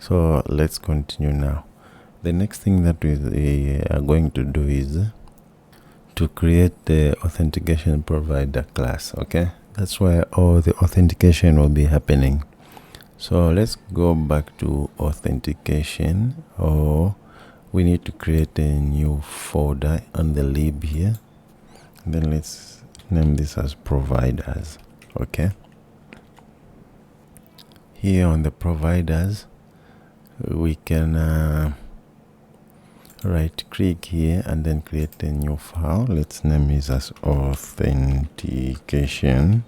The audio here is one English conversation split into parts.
So let's continue now. The next thing that we are going to do is to create the authentication provider class. Okay, that's where all the authentication will be happening. So let's go back to authentication, or we need to create a new folder on the lib here. And then let's name this as providers. Okay, here on the providers we can right click here and then create a new file. Let's name it as authentication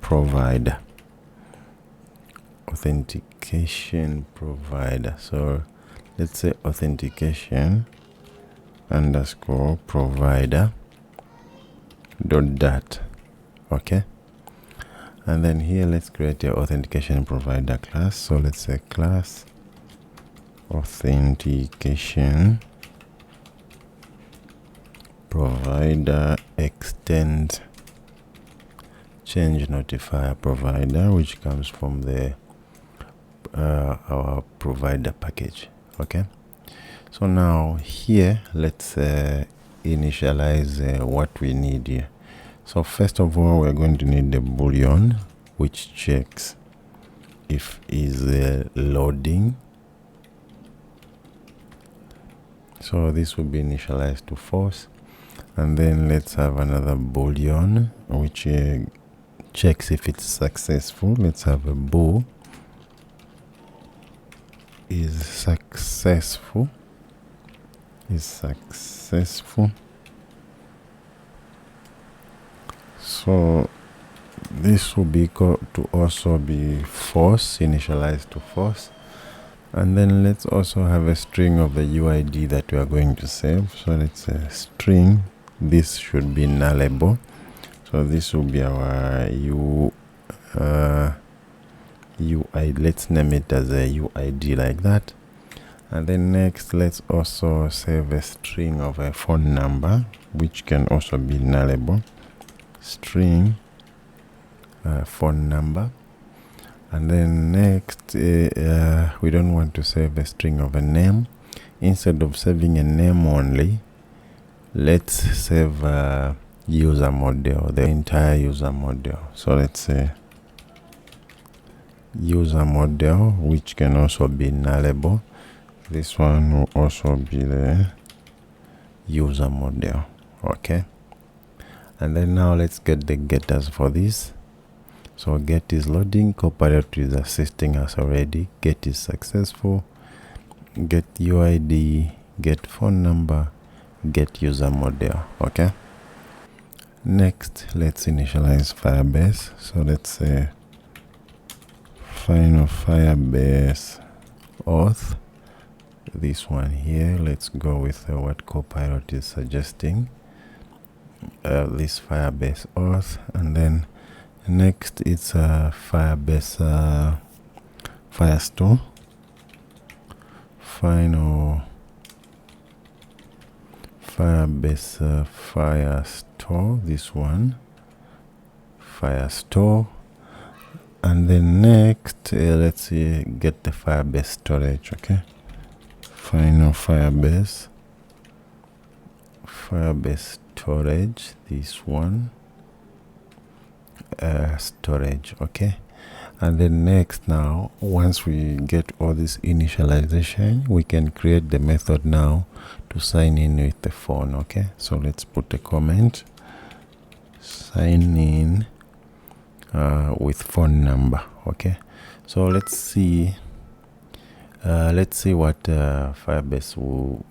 provider. Authentication provider. So let's say authentication underscore provider dot. Okay, and then here let's create a authentication provider class. So let's say class authentication provider extend change notifier provider, which comes from the our provider package. Okay, so now here let's initialize what we need here. So first of all, we're going to need the boolean, which checks if is loading. So this will be initialized to false, and then let's have another boolean which checks if it's successful. Let's have a bool is successful. So this will be to also be false, initialized to false. And then let's also have a string of the UID that we are going to save. So let's say string, this should be nullable. So this will be our UID. Let's name it as a UID like that. And then next, let's also save a string of a phone number, which can also be nullable. String phone number. And then next, we don't want to save a string of a name. Instead of saving a name only, let's save a user model, the entire user model. So let's say user model, which can also be nullable. This one will also be the user model. Okay, and then now let's get the getters for this. So get is loading, Copilot is assisting us already, get is successful, get UID, get phone number, get user model. Okay, next let's initialize Firebase. So let's say final Firebase auth, this one here. Let's go with what Copilot is suggesting, this Firebase auth. And then next it's Firebase Firestore, final Firebase Firestore, this one Firestore. And then next let's get the Firebase storage. Okay, final Firebase storage, this one storage. Okay, and then next, now once we get all this initialization, we can create the method now to sign in with the phone. Okay, so let's put a comment, sign in with phone number. Okay, so let's see what Firebase will,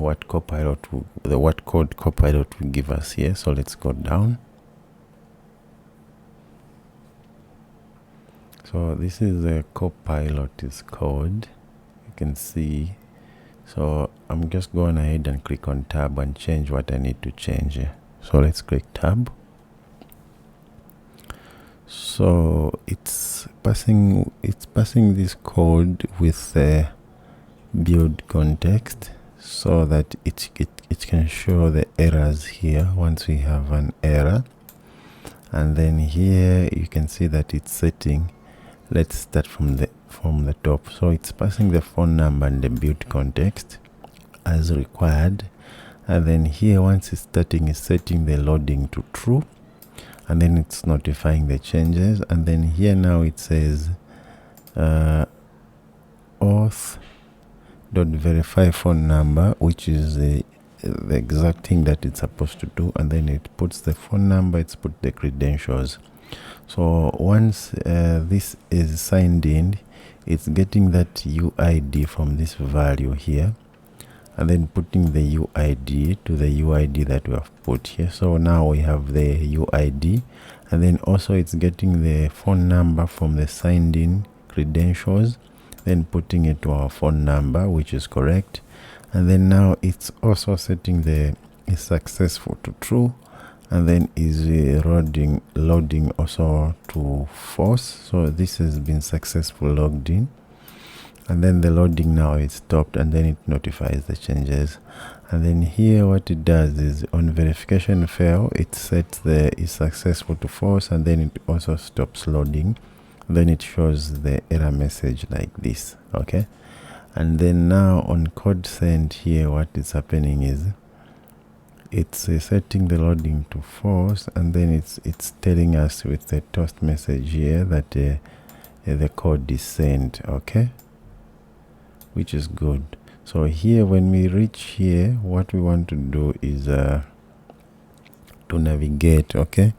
what Copilot will, what code Copilot will give us here. So let's go down. So this is a Copilot's code, you can see. So I'm just going ahead and click on tab and change what I need to change here. So let's click tab. So it's passing this code with the build context, so that it can show the errors here once we have an error. And then here you can see that it's setting. Let's start from from the top. So it's passing the phone number and the build context as required, and then here once it's starting, it's setting the loading to true, and then it's notifying the changes. And then here now it says auth.verify phone number, which is the exact thing that it's supposed to do, and then it puts the phone number, it's put the credentials. So once this is signed in, it's getting that UID from this value here, and then putting the UID to the UID that we have put here. So now we have the UID, and then also it's getting the phone number from the signed in credentials, then putting it to our phone number, which is correct. And then now it's also setting the is successful to true, and then is loading also to false. So this has been successful logged in, and then the loading now is stopped, and then it notifies the changes. And then here what it does is on verification fail, it sets the is successful to false, and then it also stops loading. Then it shows the error message like this. Okay, and then now on code send here, what is happening is it's setting the loading to false, and then it's telling us with the toast message here that the code is sent. Okay, which is good. So here when we reach here, what we want to do is to navigate. Okay,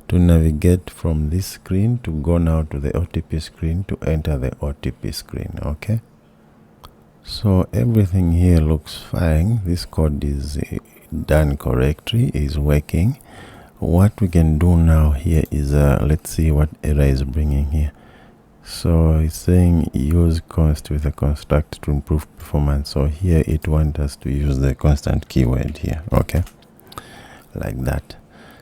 to navigate from this screen to go now to the OTP screen to enter the OTP screen. Okay, so everything here looks fine. This code is done correctly, is working. What we can do now here is let's see what error is bringing here. So it's saying use const with a construct to improve performance. So here it wants us to use the constant keyword here. Okay, like that.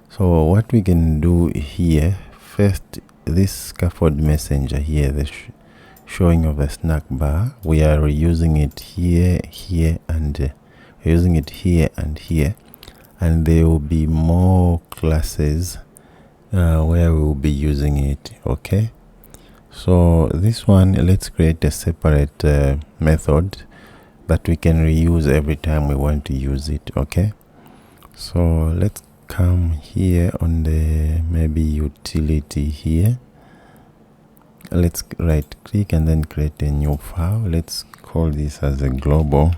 So what we can do here, first, this scaffold messenger here, the showing of a snack bar, we are using it here, and using it here and here, and there will be more classes where we will be using it. Okay, so this one, let's create a separate method that we can reuse every time we want to use it. Okay, so let's come here on the maybe utility here. Let's right click and then create a new file. Let's call this as a global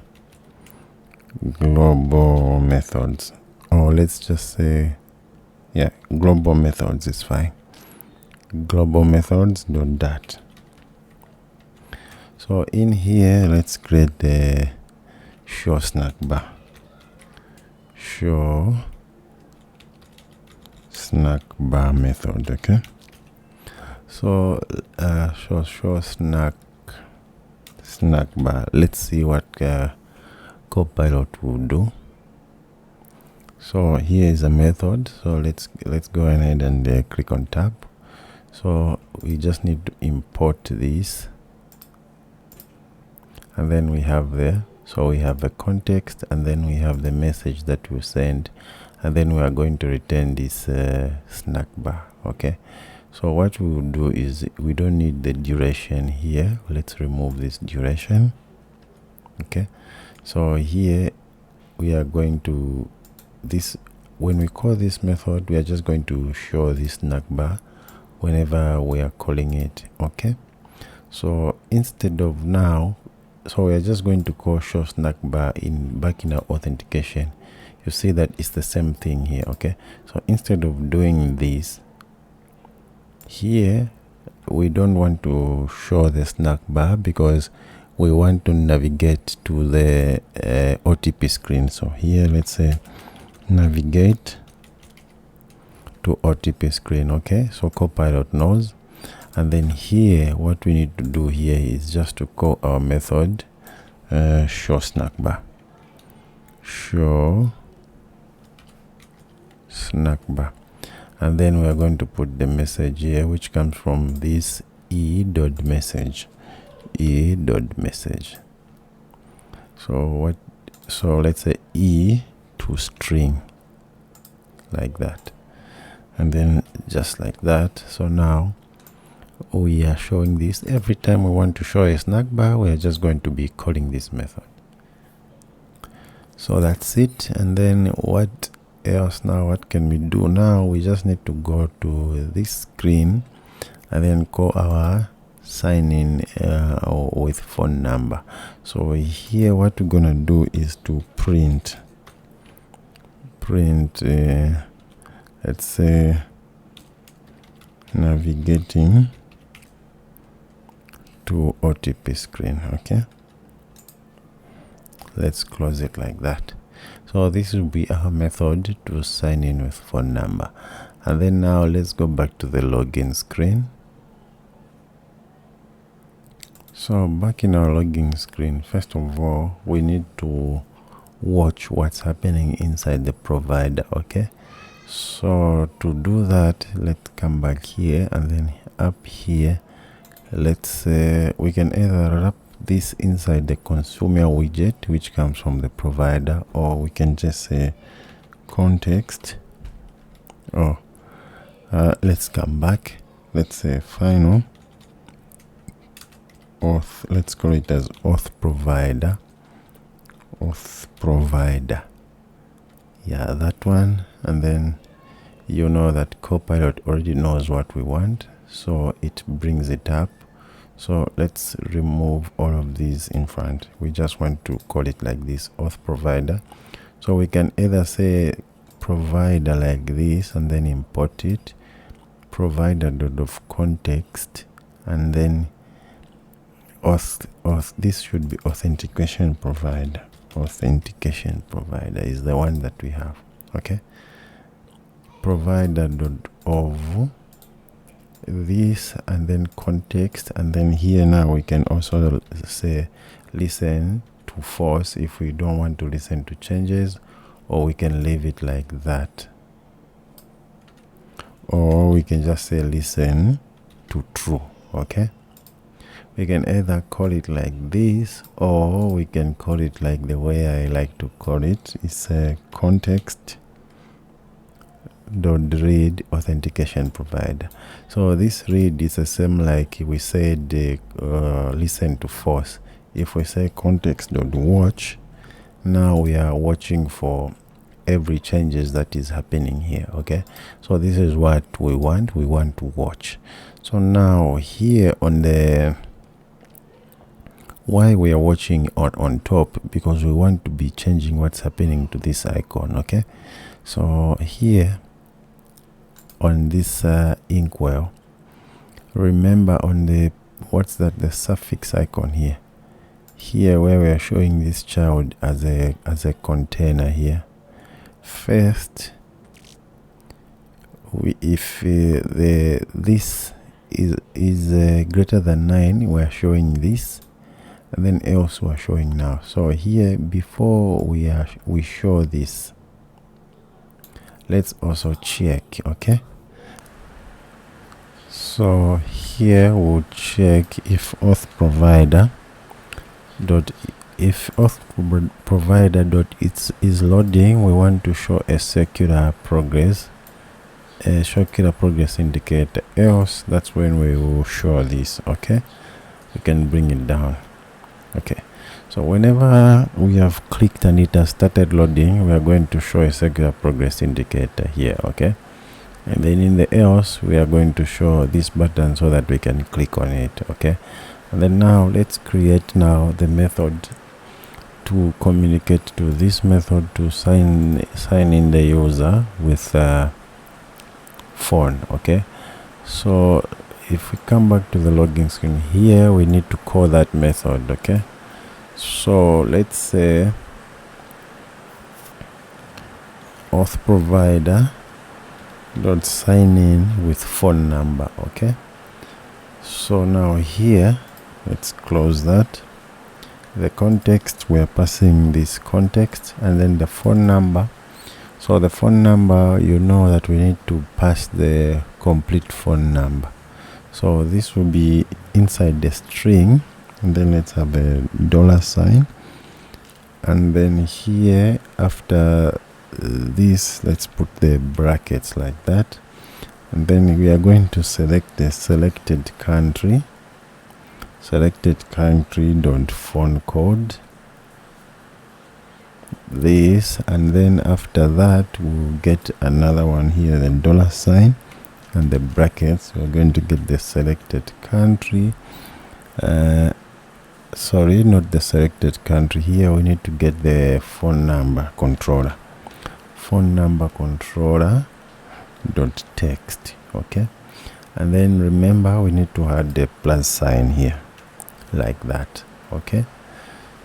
methods, or let's just say, yeah, global methods is fine. Global methods.dat. So in here, let's create the show snack bar. Show snack bar method. Okay, so show snack bar. Let's see what Copilot will do. So here is a method. So let's go ahead and click on tab. So we just need to import this, and then we have there. So we have a context, and then we have the message that we send, and then we are going to return this snack bar. Okay, so what we will do is we don't need the duration here. Let's remove this duration. Okay, so here we are going to this, when we call this method, we are just going to show this snack bar whenever we are calling it. Okay, so instead of now, so we are just going to call show snack bar back in our authentication. You see that it's the same thing here. Okay, so instead of doing this here, we don't want to show the snack bar because we want to navigate to the OTP screen. So here, let's say navigate to OTP screen. Okay, so Copilot knows. And then here, what we need to do here is just to call our method show snack bar. Show snack bar. And then we are going to put the message here, which comes from this e.message. So let's say e to string, like that, and then just like that. So now we are showing this every time we want to show a snack bar. We are just going to be calling this method. So that's it. And then what else now? What can we do now? We just need to go to this screen and then call our sign in with phone number. So here what we're gonna do is to print let's say navigating to OTP screen. Okay, let's close it like that. So this will be our method to sign in with phone number. And then now let's go back to the login screen. So back in our login screen, first of all, we need to watch what's happening inside the provider. Okay, so to do that, let's come back here, and then up here, let's say we can either wrap this inside the consumer widget, which comes from the provider, or we can just say context. Let's come back, let's say final auth, let's call it as auth provider. Yeah, that one. And then you know that Copilot already knows what we want, so it brings it up. So let's remove all of these in front. We just want to call it like this, auth provider. So we can either say provider like this and then import it, provider.context, and then auth, this should be authentication provider. Authentication provider is the one that we have. Okay, provider.of this, and then context, and then here now we can also say listen to false if we don't want to listen to changes, or we can leave it like that, or we can just say listen to true. Okay, we can either call it like this, or we can call it like the way I like to call it. It's a context .read authentication provider. So this read is the same like we said listen to false. If we say context.watch, now we are watching for every changes that is happening here. Okay, so this is what we want to watch. So now here on the why we are watching on top, because we want to be changing what's happening to this icon. Okay, so here on this inkwell, remember on the what's that, the suffix icon here where we are showing this child as a container here. First, if this is greater than 9, we are showing this, and then else we are showing now. So here, before we show this, let's also check. Okay, so here we'll check if auth provider is loading. We want to show a circular progress indicator, else that's when we will show this. Okay, we can bring it down. Okay, so whenever we have clicked and it has started loading, we are going to show a circular progress indicator here. Okay, and then in the else we are going to show this button so that we can click on it. Okay, and then now let's create now the method to communicate to this method to sign in the user with phone. Okay, so if we come back to the login screen here, we need to call that method. Okay, so let's say auth provider dot sign in with phone number. Okay, so now here let's close that. The context, we are passing this context, and then the phone number. So the phone number, you know that we need to pass the complete phone number. So this will be inside the string, and then let's have a $sign, and then here after this let's put the brackets like that, and then we are going to select the selected country dot phone code, this, and then after that we'll get another one here, the $sign and the brackets. We're going to get the selected country, sorry, not the selected country. Here we need to get the phone number controller dot text. Okay, and then remember we need to add the plus sign here like that. Okay,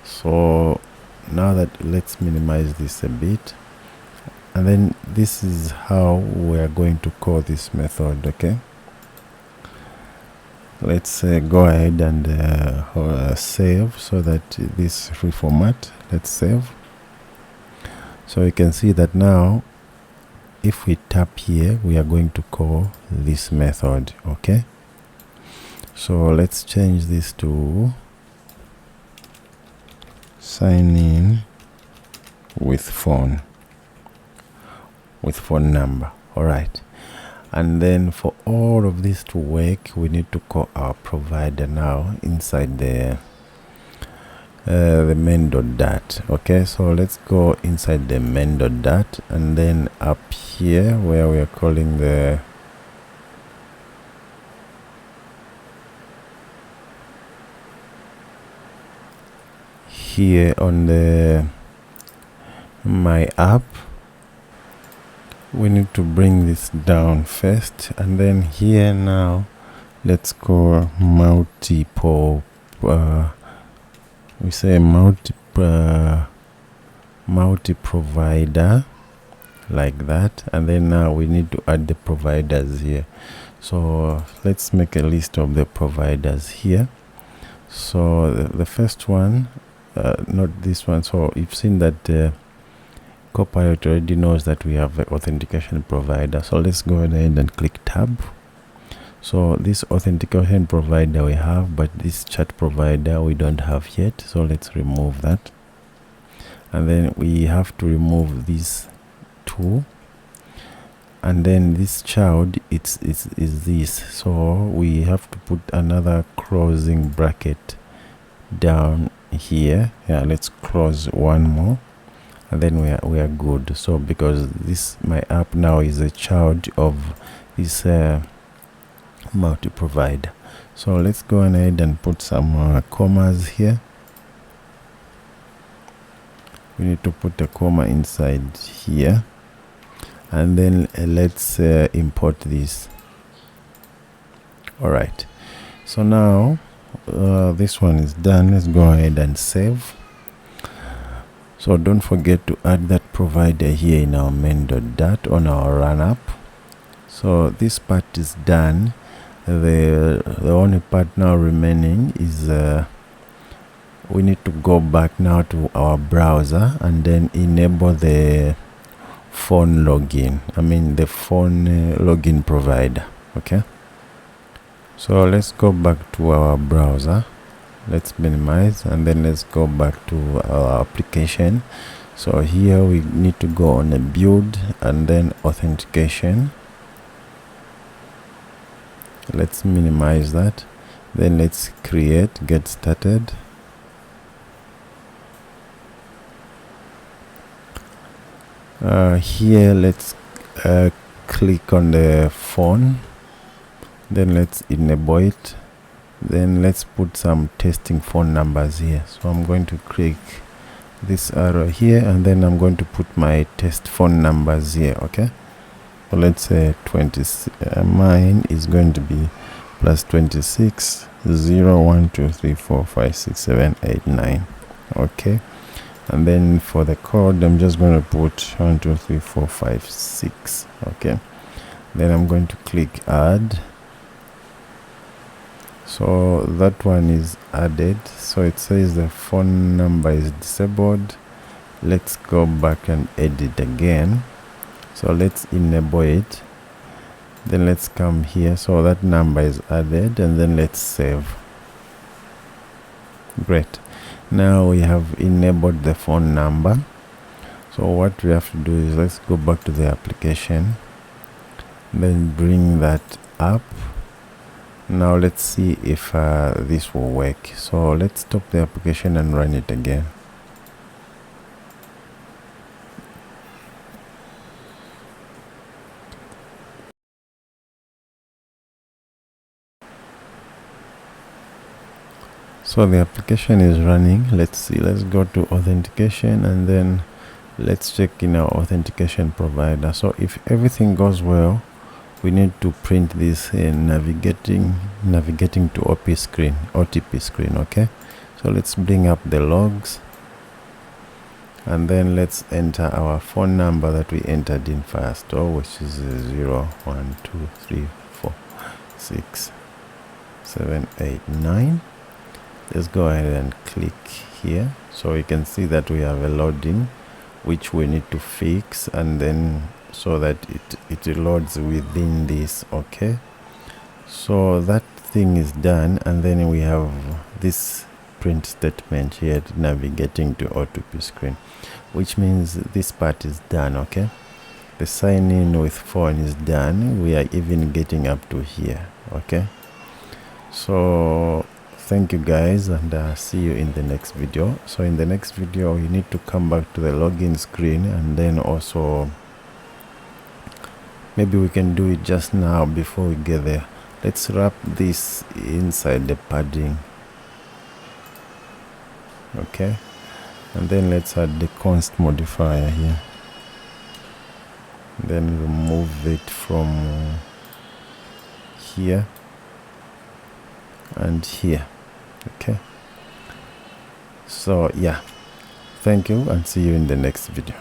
so now that, let's minimize this a bit, and then this is how we are going to call this method. Okay, let's go ahead and save, so that this reformat, let's save. So you can see that now if we tap here, we are going to call this method. Okay, so let's change this to sign in with phone number. All right, and then for all of this to work, we need to call our provider now inside the main.dat. Okay, so let's go inside the main.dat, and then up here where we are calling the here on the my app, we need to bring this down first, and then here now let's go multiple we say multi-provider like that, and then now we need to add the providers here. So let's make a list of the providers here. So the first one, not this one, so you've seen that Copilot already knows that we have the authentication provider. So let's go ahead and click tab. So this authentication provider we have, but this chat provider we don't have yet, so let's remove that. And then we have to remove these two, and then this child is this, so we have to put another closing bracket down here. Yeah, let's close one more, and then we are good. So because this my app now is a child of this multi-provider, so let's go ahead and put some commas here. We need to put a comma inside here, and then let's import this. All right, so now this one is done. Let's go ahead and save. So don't forget to add that provider here in our main.dat on our run app. So this part is done. The only part now remaining is we need to go back now to our browser and then enable the phone login. The phone login provider. Okay, so let's go back to our browser. Let's minimize, and then let's go back to our application. So here we need to go on a build and then authentication. Let's minimize that, then let's create, get started. Here let's click on the phone, then let's enable it, then let's put some testing phone numbers here. So I'm going to click this arrow here, and then I'm going to put my test phone numbers here. Okay, so let's say 20. Mine is going to be +26 0 1 2 3 4 5 6 7 8 9. Okay, and then for the code I'm just going to put 1 2 3 4 5 6. Okay, then I'm going to click add. So that one is added. So it says the phone number is disabled. Let's go back and edit again. So let's enable it, then let's come here. So that number is added, and then let's save. Great, now we have enabled the phone number. So what we have to do is let's go back to the application, then bring that up. Now let's see if this will work. So let's stop the application and run it again. So the application is running. Let's see, let's go to authentication and then let's check in our authentication provider. So if everything goes well, we need to print this in navigating to OTP screen. Okay, so let's bring up the logs and then let's enter our phone number that we entered in Firestore, which is 012346678 Let's go ahead and click here. So you can see that we have a loading which we need to fix, and then so that it loads within this. Okay, so that thing is done, and then we have this print statement here, navigating to OTP screen, which means this part is done. Okay, the sign in with phone is done. We are even getting up to here. Okay, so thank you guys, and see you in the next video. So in the next video you need to come back to the login screen, and then also maybe we can do it just now before we get there. Let's wrap this inside the padding. Okay, and then let's add the const modifier here, then remove it from here and here. Okay, so yeah, thank you and see you in the next video.